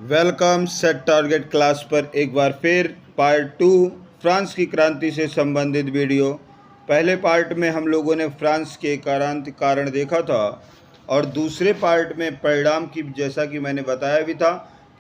Welcome set target class पर एक बार फिर पार्ट 2 फ्रांस की क्रांति से संबंधित वीडियो। पहले पार्ट में हम लोगों ने फ्रांस के क्रांति कारण देखा था और दूसरे पार्ट में परिणाम की, जैसा कि मैंने बताया भी था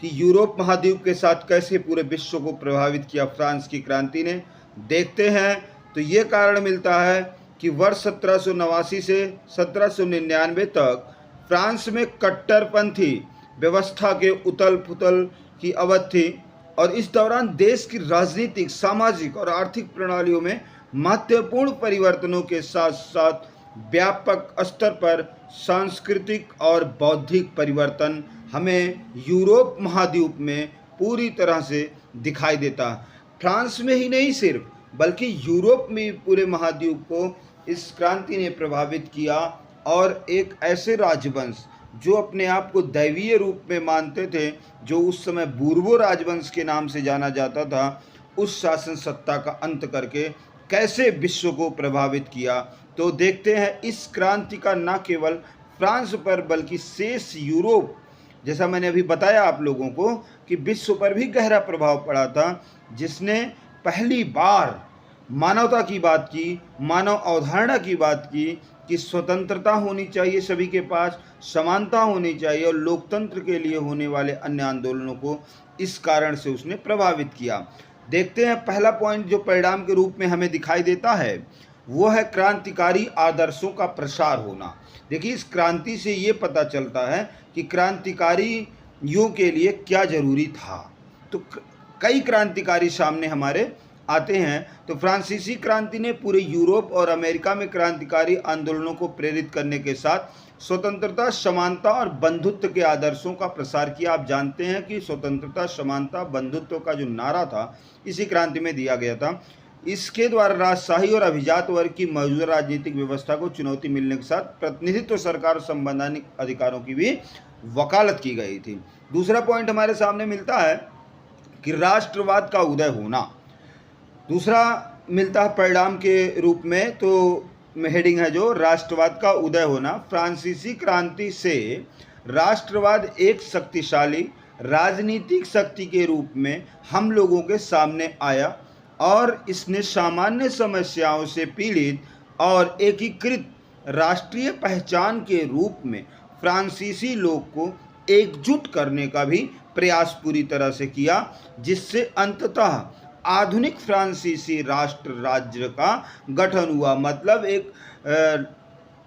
कि यूरोप महाद्वीप के साथ कैसे पूरे विश्व को प्रभावित किया फ्रांस की क्रांति ने। देखते हैं तो ये कारण मिलता है कि वर्ष 1789 से 1799 तक फ्रांस में कट्टरपंथी व्यवस्था के उथल पुथल की अवधि थी और इस दौरान देश की राजनीतिक, सामाजिक और आर्थिक प्रणालियों में महत्वपूर्ण परिवर्तनों के साथ साथ व्यापक स्तर पर सांस्कृतिक और बौद्धिक परिवर्तन हमें यूरोप महाद्वीप में पूरी तरह से दिखाई देता है। फ्रांस में ही नहीं सिर्फ, बल्कि यूरोप में पूरे महाद्वीप को इस क्रांति ने प्रभावित किया और एक ऐसे राजवंश जो अपने आप को दैवीय रूप में मानते थे, जो उस समय बूर्बो राजवंश के नाम से जाना जाता था, उस शासन सत्ता का अंत करके कैसे विश्व को प्रभावित किया। तो देखते हैं इस क्रांति का न केवल फ्रांस पर बल्कि शेष यूरोप, जैसा मैंने अभी बताया आप लोगों को कि विश्व पर भी गहरा प्रभाव पड़ा था, जिसने पहली बार मानवता की बात की, मानव अवधारणा की बात की कि स्वतंत्रता होनी चाहिए सभी के पास, समानता होनी चाहिए और लोकतंत्र के लिए होने वाले अन्य आंदोलनों को इस कारण से उसने प्रभावित किया। देखते हैं पहला पॉइंट जो परिणाम के रूप में हमें दिखाई देता है वो है क्रांतिकारी आदर्शों का प्रसार होना। देखिए, इस क्रांति से ये पता चलता है कि क्रांतिकारियों के लिए क्या जरूरी था। तो कई क्रांतिकारी सामने हमारे आते हैं। तो फ्रांसीसी क्रांति ने पूरे यूरोप और अमेरिका में क्रांतिकारी आंदोलनों को प्रेरित करने के साथ स्वतंत्रता, समानता और बंधुत्व के आदर्शों का प्रसार किया। आप जानते हैं कि स्वतंत्रता, समानता, बंधुत्व का जो नारा था इसी क्रांति में दिया गया था। इसके द्वारा राजशाही और अभिजात वर्ग की मौजूदा राजनीतिक व्यवस्था को चुनौती मिलने के साथ प्रतिनिधित्व सरकार और संवैधानिक अधिकारों की भी वकालत की गई थी। दूसरा पॉइंट हमारे सामने मिलता है कि राष्ट्रवाद का उदय होना। दूसरा मिलता है परिणाम के रूप में, तो हेडिंग है जो राष्ट्रवाद का उदय होना। फ्रांसीसी क्रांति से राष्ट्रवाद एक शक्तिशाली राजनीतिक शक्ति के रूप में हम लोगों के सामने आया और इसने सामान्य समस्याओं से पीड़ित और एकीकृत राष्ट्रीय पहचान के रूप में फ्रांसीसी लोग को एकजुट करने का भी प्रयास पूरी तरह से किया, जिससे अंततः आधुनिक फ्रांसीसी राष्ट्र राज्य का गठन हुआ। मतलब एक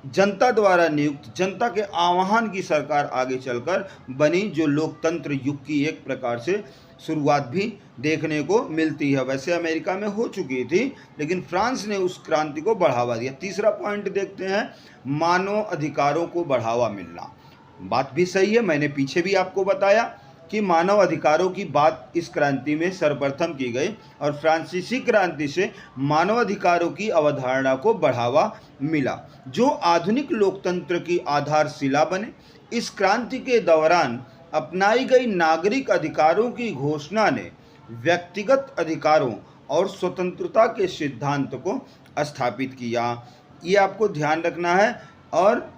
जनता द्वारा नियुक्त, जनता के आह्वान की सरकार आगे चलकर बनी, जो लोकतंत्र युग की एक प्रकार से शुरुआत भी देखने को मिलती है। वैसे अमेरिका में हो चुकी थी, लेकिन फ्रांस ने उस क्रांति को बढ़ावा दिया। तीसरा पॉइंट देखते हैं, मानव अधिकारों को बढ़ावा मिलना। बात भी सही है, मैंने पीछे भी आपको बताया कि मानव अधिकारों की बात इस क्रांति में सर्वप्रथम की गई और फ्रांसीसी क्रांति से मानव अधिकारों की अवधारणा को बढ़ावा मिला, जो आधुनिक लोकतंत्र की आधारशिला बने। इस क्रांति के दौरान अपनाई गई नागरिक अधिकारों की घोषणा ने व्यक्तिगत अधिकारों और स्वतंत्रता के सिद्धांत को स्थापित किया। ये आपको ध्यान रखना है। और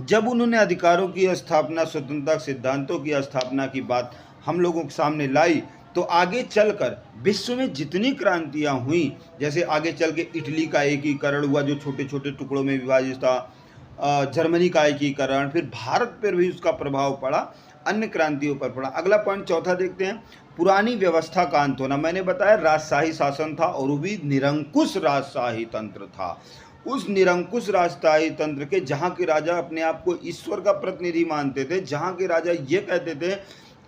जब उन्होंने अधिकारों की स्थापना, स्वतंत्रता सिद्धांतों की स्थापना की बात हम लोगों के सामने लाई, तो आगे चलकर विश्व में जितनी क्रांतियां हुई, जैसे आगे चल के इटली का एकीकरण हुआ जो छोटे छोटे टुकड़ों में विभाजित था, जर्मनी का एकीकरण, फिर भारत पर भी उसका प्रभाव पड़ा, अन्य क्रांतियों पर पड़ा। अगला पॉइंट चौथा देखते हैं, पुरानी व्यवस्था का अंत होना। मैंने बताया राजशाही शासन था और वो भी निरंकुश राजशाही तंत्र था। उस निरंकुश राजशाही तंत्र के, जहाँ के राजा अपने आप को ईश्वर का प्रतिनिधि मानते थे, जहाँ के राजा ये कहते थे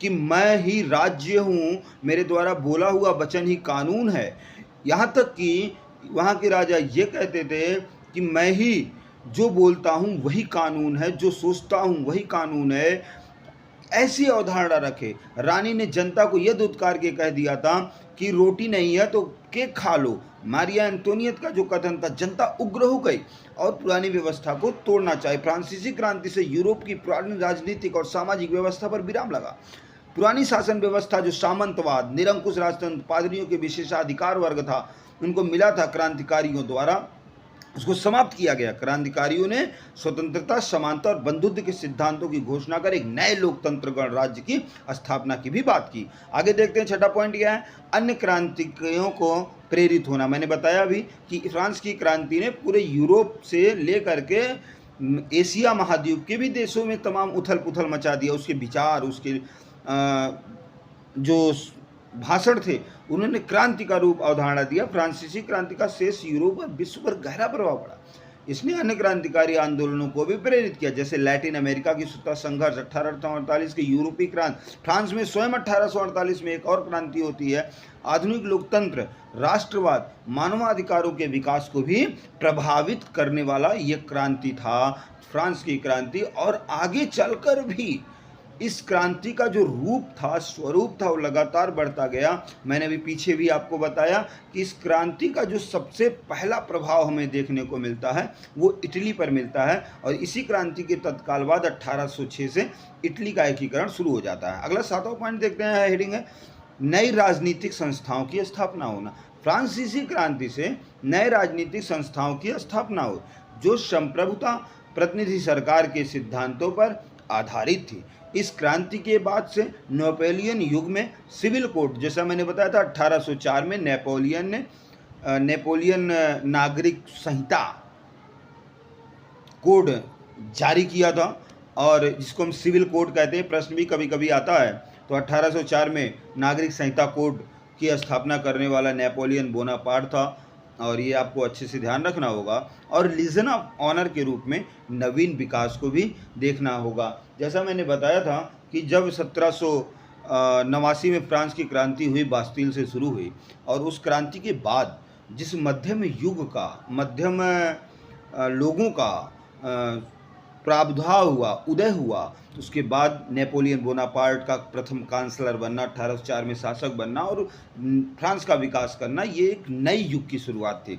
कि मैं ही राज्य हूँ, मेरे द्वारा बोला हुआ वचन ही कानून है, यहाँ तक कि वहाँ के राजा ये कहते थे कि मैं ही जो बोलता हूँ वही कानून है, जो सोचता हूँ वही कानून है, ऐसी अवधारणा रखे। रानी ने जनता को यह दुत्कार के कह दिया था कि रोटी नहीं है तो केक खा लो। मारिया एंटोनियत का जो कथन था, जनता उग्र हो गई और पुरानी व्यवस्था को तोड़ना चाहिए। फ्रांसीसी क्रांति से यूरोप की पुरानी राजनीतिक और सामाजिक व्यवस्था पर विराम लगा। पुरानी शासन व्यवस्था जो सामंतवाद, निरंकुश राजतंत्र, पादरियों के विशेषाधिकार वर्ग था, उनको मिला था क्रांतिकारियों द्वारा, उसको समाप्त किया गया। क्रांतिकारियों ने स्वतंत्रता, समानता और बंधुत्व के सिद्धांतों की घोषणा कर एक नए लोकतंत्र गणराज्य की स्थापना की भी बात की। आगे देखते हैं, छठा पॉइंट क्या है, अन्य क्रांतियों को प्रेरित होना। मैंने बताया भी कि फ्रांस की क्रांति ने पूरे यूरोप से लेकर के एशिया महाद्वीप के भी देशों में तमाम उथल पुथल मचा दिया। उसके विचार, उसके जो भाषण थे, उन्होंने क्रांति का रूप अवधारणा दिया। फ्रांसीसी क्रांति का शेष यूरोप और विश्व पर गहरा प्रभाव पड़ा। इसने अन्य क्रांतिकारी आंदोलनों को भी प्रेरित किया, जैसे लैटिन अमेरिका की स्वतंत्रता संघर्ष, 1848 की यूरोपीय क्रांति। फ्रांस में स्वयं 1848 में एक और क्रांति होती है। आधुनिक लोकतंत्र, राष्ट्रवाद, मानवाधिकारों के विकास को भी प्रभावित करने वाला ये क्रांति था, फ्रांस की क्रांति। और आगे चलकर भी इस क्रांति का जो रूप था, स्वरूप था, वो लगातार बढ़ता गया। मैंने भी पीछे भी आपको बताया कि इस क्रांति का जो सबसे पहला प्रभाव हमें देखने को मिलता है वो इटली पर मिलता है। और इसी क्रांति के तत्काल बाद 1806 से इटली का एकीकरण शुरू हो जाता है। अगला 7वां पॉइंट देखते हैं, हेडिंग है नई राजनीतिक संस्थाओं की स्थापना होना। फ्रांसीसी क्रांति से नए राजनीतिक संस्थाओं की स्थापना हो जो संप्रभुता, प्रतिनिधि सरकार के सिद्धांतों पर आधारित थी। इस क्रांति के बाद से नेपोलियन युग में सिविल कोड, जैसा मैंने बताया था 1804 में नेपोलियन नागरिक संहिता कोड जारी किया था, और जिसको हम सिविल कोड कहते हैं। प्रश्न भी कभी कभी आता है। तो 1804 में नागरिक संहिता कोड की स्थापना करने वाला नेपोलियन बोनापार्ट था, और ये आपको अच्छे से ध्यान रखना होगा। और लीजन ऑफ ऑनर के रूप में नवीन विकास को भी देखना होगा। जैसा मैंने बताया था कि जब 1789 में फ्रांस की क्रांति हुई, बास्टील से शुरू हुई, और उस क्रांति के बाद जिस मध्यम युग का, मध्यम लोगों का प्रादुर्भाव हुआ, उदय हुआ, उसके बाद नेपोलियन बोनापार्ट का प्रथम कांसलर बनना, 1804 में शासक बनना और फ्रांस का विकास करना, ये एक नई युग की शुरुआत थी।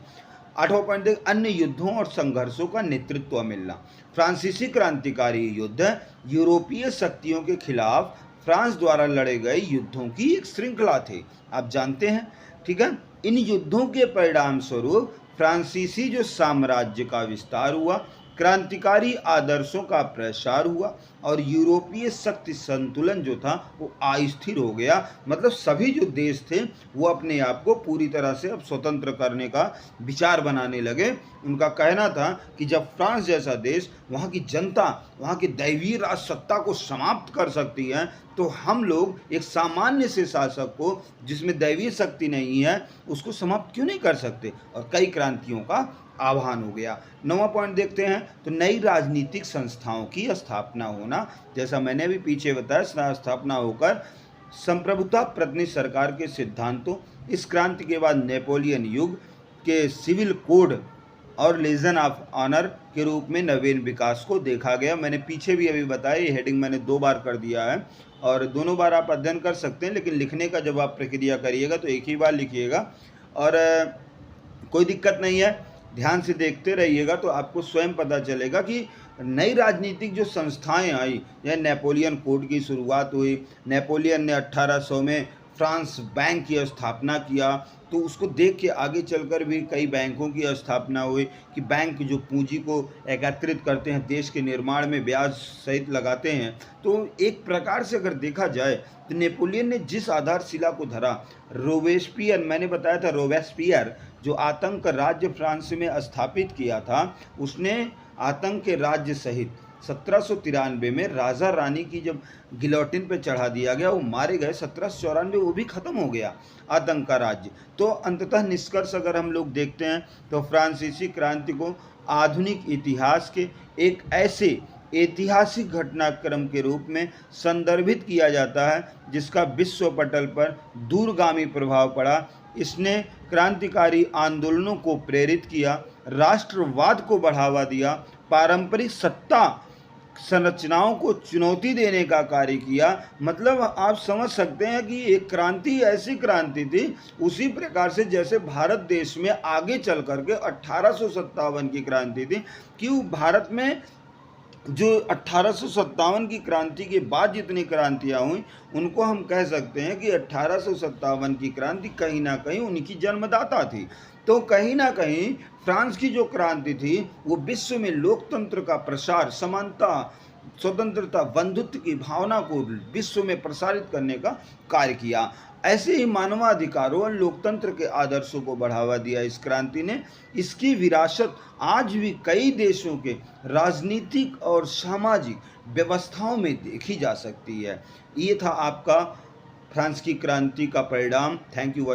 8वां पॉइंट देख, अन्य युद्धों और संघर्षों का नेतृत्व मिलना। फ्रांसीसी क्रांतिकारी युद्ध यूरोपीय शक्तियों के खिलाफ फ्रांस द्वारा लड़े गए युद्धों की एक श्रृंखला थी, आप जानते हैं, ठीक है। इन युद्धों के परिणाम स्वरूप फ्रांसीसी जो साम्राज्य का विस्तार हुआ, क्रांतिकारी आदर्शों का प्रसार हुआ, और यूरोपीय शक्ति संतुलन जो था वो अस्थिर हो गया। मतलब सभी जो देश थे वो अपने आप को पूरी तरह से अब स्वतंत्र करने का विचार बनाने लगे। उनका कहना था कि जब फ्रांस जैसा देश वहाँ की जनता, वहाँ की दैवीय राज सत्ता को समाप्त कर सकती है, तो हम लोग एक सामान्य से शासक को, जिसमें दैवीय शक्ति नहीं है, उसको समाप्त क्यों नहीं कर सकते। और कई क्रांतियों का आह्वान हो गया। 9वां पॉइंट देखते हैं, तो नई राजनीतिक संस्थाओं की स्थापना होना। जैसा मैंने भी पीछे बताया, स्थापना होकर संप्रभुता, प्रतिनिधि सरकार के सिद्धांतों। इस क्रांति के बाद नेपोलियन युग के सिविल कोड और लीजन ऑफ ऑनर के रूप में नवीन विकास को देखा गया। मैंने पीछे भी अभी बताया, ये हेडिंग मैंने 2 बार कर दिया है, और दोनों बार आप अध्ययन कर सकते हैं, लेकिन लिखने का जब आप प्रक्रिया करिएगा तो एक ही बार लिखिएगा, और कोई दिक्कत नहीं है, ध्यान से देखते रहिएगा तो आपको स्वयं पता चलेगा कि नई राजनीतिक जो संस्थाएं आई, यह नेपोलियन कोड की शुरुआत हुई। नेपोलियन ने 1800 में फ्रांस बैंक की स्थापना किया, तो उसको देख के आगे चलकर भी कई बैंकों की स्थापना हुई कि बैंक जो पूंजी को एकत्रित करते हैं, देश के निर्माण में ब्याज सहित लगाते हैं। तो एक प्रकार से अगर देखा जाए तो नेपोलियन ने जिस आधारशिला को धरा, रोबेस्पियर, मैंने बताया था रोबेस्पियर जो आतंक राज्य फ्रांस में स्थापित किया था, उसने आतंक के राज्य सहित 1793 में राजा रानी की जब गिलोटिन पे चढ़ा दिया गया, वो मारे गए। 1794 वो भी खत्म हो गया आतंक का राज्य। तो अंततः निष्कर्ष अगर हम लोग देखते हैं तो फ्रांसीसी क्रांति को आधुनिक इतिहास के एक ऐसे ऐतिहासिक घटनाक्रम के रूप में संदर्भित किया जाता है जिसका विश्व पटल पर दूरगामी प्रभाव पड़ा। इसने क्रांतिकारी आंदोलनों को प्रेरित किया, राष्ट्रवाद को बढ़ावा दिया, पारंपरिक सत्ता संरचनाओं को चुनौती देने का कार्य किया। मतलब आप समझ सकते हैं कि एक क्रांति ऐसी क्रांति थी, उसी प्रकार से जैसे भारत देश में आगे चल करके 1857 की क्रांति थी कि भारत में जो 1857 की क्रांति के बाद जितनी क्रांतियाँ हुई, उनको हम कह सकते हैं कि 1857 की क्रांति कहीं ना कहीं उनकी जन्मदाता थी। तो कहीं ना कहीं फ्रांस की जो क्रांति थी वो विश्व में लोकतंत्र का प्रसार, समानता, स्वतंत्रता, बंधुत्व की भावना को विश्व में प्रसारित करने का कार्य किया। ऐसे ही मानवाधिकारों और लोकतंत्र के आदर्शों को बढ़ावा दिया इस क्रांति ने। इसकी विरासत आज भी कई देशों के राजनीतिक और सामाजिक व्यवस्थाओं में देखी जा सकती है। ये था आपका फ्रांस की क्रांति का परिणाम। Thank you.